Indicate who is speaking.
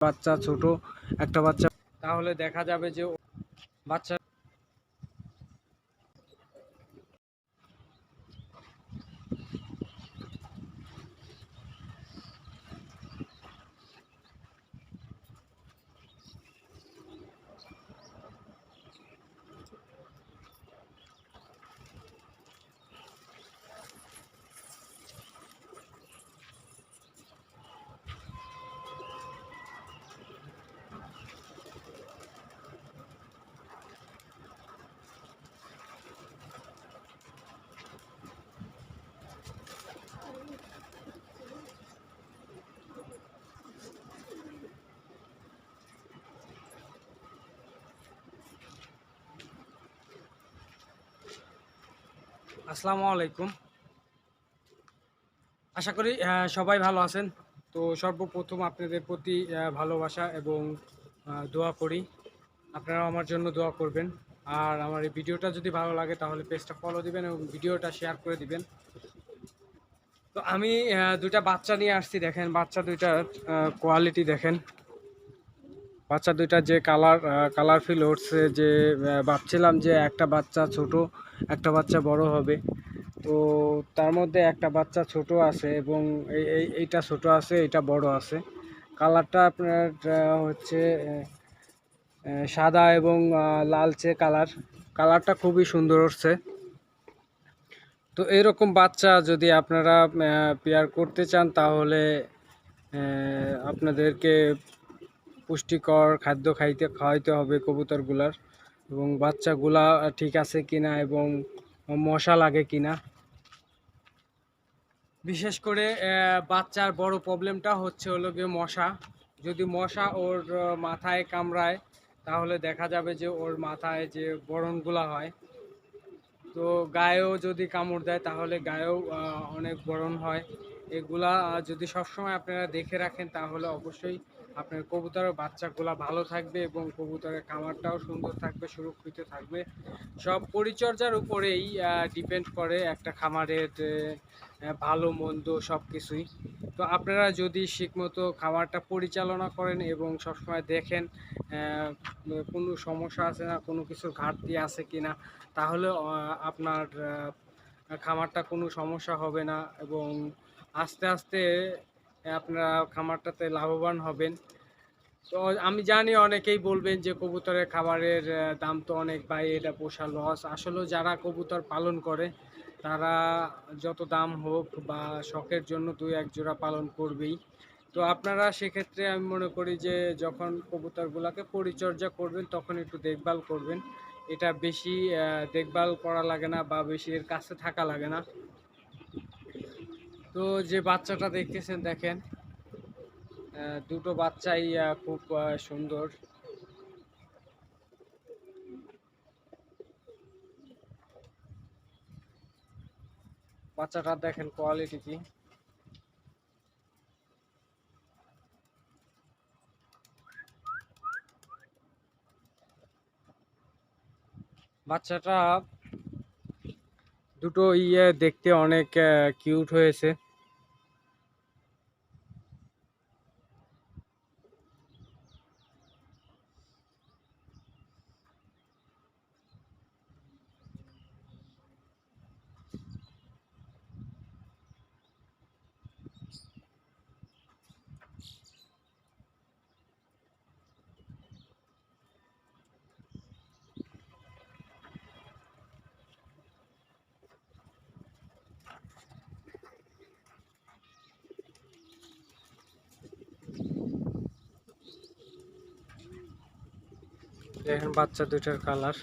Speaker 1: বাচ্চা ছোট একটা বাচ্চা, তাহলে দেখা যাবে যে বাচ্চা আসসালামু আলাইকুম। আশা করি সবাই ভালো আছেন। তো সর্বপ্রথম আপনাদের প্রতি ভালোবাসা এবং দোয়া করি, আপনারা আমার জন্য দোয়া করবেন। আর আমার এই ভিডিওটা যদি ভালো লাগে তাহলে পেজটা ফলো দিবেন এবং ভিডিওটা শেয়ার করে দিবেন। তো আমি দুইটা বাচ্চা নিয়ে আসছি, দেখেন বাচ্চা দুইটার কোয়ালিটি দেখেন। বাচ্চা দুইটা যে কালারফুল উঠছে, যে ভাবছিলাম যে একটা বাচ্চা ছোট একটা বাচ্চা বড় হবে, তো তার মধ্যে একটা বাচ্চা ছোট আছে এবং এইটা ছোট আছে, এইটা বড় আছে। কালারটা আপনার হচ্ছে সাদা এবং লালচে কালারটা খুবই সুন্দর হচ্ছে। তো এরকম বাচ্চা যদি আপনারা পেয়ার করতে চান তাহলে আপনাদেরকে পুষ্টিকর খাদ্য খাওয়াইতে হবে কবুতরগুলার, এবং বাচ্চাগুলা ঠিক আছে কিনা এবং মশা লাগে কিনা। বিশেষ করে বাচ্চার বড় প্রবলেমটা হচ্ছে হলো গিয়ে মশা। যদি মশা ওর মাথায় কামড়ায় তাহলে দেখা যাবে যে ওর মাথায় যে ব্রণগুলা হয়, তো গায়েও যদি কামড় দেয় তাহলে গায়েও অনেক ব্রণ হয়। এগুলা যদি সবসময় আপনারা দেখে রাখেন তাহলে অবশ্যই আপনার কবুতরের বাচ্চাগুলা ভালো থাকবে এবং কবুতরের খামারটাও সুন্দর থাকবে, সুরক্ষিত থাকবে। সব পরিচর্যার উপরেই ডিপেন্ড করে একটা খামারের ভালো মন্দ সব কিছুই। তো আপনারা যদি ঠিকমতো খামারটা পরিচালনা করেন এবং সবসময় দেখেন কোনো সমস্যা আছে না, কোনো কিছুর ঘাটতি আছে কিনা, তাহলে আপনার খামারটা কোনো সমস্যা হবে না এবং আস্তে আস্তে আপনারা খামারটাতে লাভবান হবেন। তো আমি জানি অনেকেই বলবেন যে কবুতরের খাবারের দাম তো অনেক, ভাই এটা পোষা লস। আসলে যারা কবুতর পালন করে তারা যত দাম হোক বা শখের জন্য দুই এক জোড়া পালন করবেই। তো আপনারা সেক্ষেত্রে আমি মনে করি যে যখন কবুতরগুলোকে পরিচর্যা করবেন তখন একটু দেখভাল করবেন। এটা বেশি দেখভাল করা লাগে না বা বেশি এর কাছে থাকা লাগে না। তো যে বাচ্চাটা দেখতেছেন দেখেন, দুটো বাচ্চাই খুব সুন্দর। বাচ্চাটা দেখেন কোয়ালিটি কি। বাচ্চাটা দুটো দেখতে অনেক কিউট হয়েছে। দেখেন বাচ্চা দুইটার কালার।